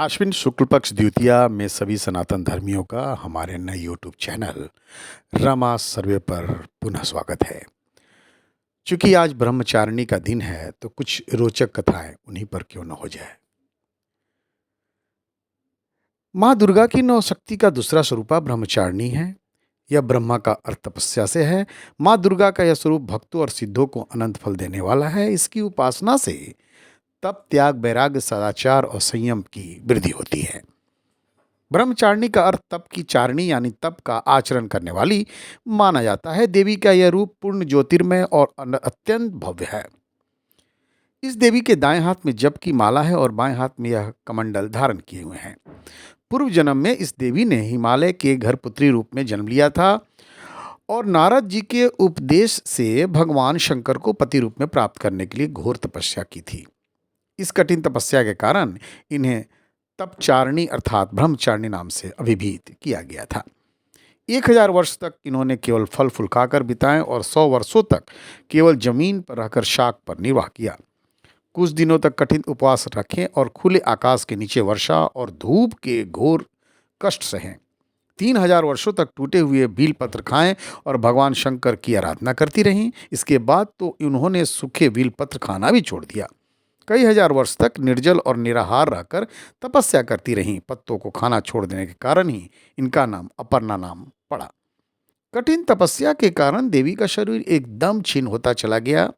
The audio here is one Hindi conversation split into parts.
आश्विन शुक्ल पक्ष द्वितीया में सभी सनातन धर्मियों का हमारे नए यूट्यूब चैनल रमा सर्वे पर पुनः स्वागत है। चूंकि आज ब्रह्मचारिणी का दिन है तो कुछ रोचक कथाएं उन्हीं पर क्यों न हो जाए। माँ दुर्गा की नौ शक्ति का दूसरा स्वरूप ब्रह्मचारिणी है। यह ब्रह्मा का अर्थ तपस्या से है। माँ दुर्गा का यह स्वरूप भक्तों और सिद्धों को अनंत फल देने वाला है। इसकी उपासना से तप, त्याग, वैराग्य, सदाचार और संयम की वृद्धि होती है। ब्रह्मचारिणी का अर्थ तप की चारिणी यानी तप का आचरण करने वाली माना जाता है। देवी का यह रूप पूर्ण ज्योतिर्मय और अत्यंत भव्य है। इस देवी के दाएं हाथ में जप की माला है और बाएं हाथ में यह कमंडल धारण किए हुए हैं। पूर्व जन्म में इस देवी ने हिमालय के घर पुत्री रूप में जन्म लिया था और नारद जी के उपदेश से भगवान शंकर को पति रूप में प्राप्त करने के लिए घोर तपस्या की थी। इस कठिन तपस्या के कारण इन्हें तपचारिणी अर्थात ब्रह्मचारिणी नाम से अभिहित किया गया था। 1000 वर्ष तक इन्होंने केवल फल फूल खाकर बिताए और 100 वर्षों तक केवल जमीन पर रहकर शाक पर निर्वाह किया। कुछ दिनों तक कठिन उपवास रखें और खुले आकाश के नीचे वर्षा और धूप के घोर कष्ट सहें। 3000 वर्षों तक टूटे हुए बील पत्र खाएं और भगवान शंकर की आराधना करती रहीं। इसके बाद तो इन्होंने सूखे बील पत्र खाना भी छोड़ दिया। कई हजार वर्ष तक निर्जल और निराहार रहकर तपस्या करती रहीं। पत्तों को खाना छोड़ देने के कारण ही इनका नाम अपर्णा नाम पड़ा। कठिन तपस्या के कारण देवी का शरीर एकदम क्षीण होता चला गया।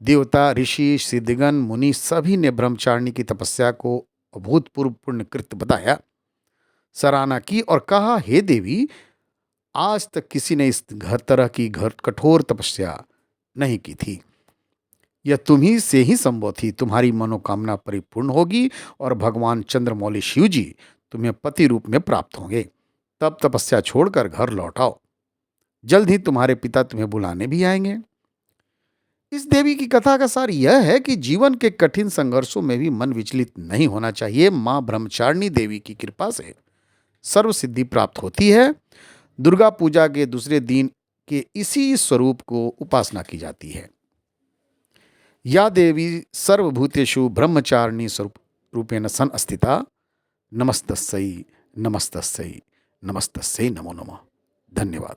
देवता, ऋषि, सिद्धगण, मुनि सभी ने ब्रह्मचारिणी की तपस्या को अभूतपूर्व पुण्य कृत्य बताया, सराहना की और कहा, हे देवी, आज तक किसी ने इस तरह की कठोर तपस्या नहीं की थी। यह तुम्ही से ही संभव थी। तुम्हारी मनोकामना परिपूर्ण होगी और भगवान चंद्रमौली शिव जी तुम्हें पति रूप में प्राप्त होंगे। तब तपस्या छोड़कर घर लौट आओ। जल्द ही तुम्हारे पिता तुम्हें बुलाने भी आएंगे। इस देवी की कथा का सार यह है कि जीवन के कठिन संघर्षों में भी मन विचलित नहीं होना चाहिए। मां ब्रह्मचारिणी देवी की कृपा से सर्व सिद्धि प्राप्त होती है। दुर्गा पूजा के दूसरे दिन के इसी स्वरूप को उपासना की जाती है। या देवी सर्वभूतेषु ब्रह्मचारिणी स्वरूप रूपेण सन अस्थिता। नमस्तस्यै नमस्तस्यै नमस्तस्यै नमो नमः। धन्यवाद।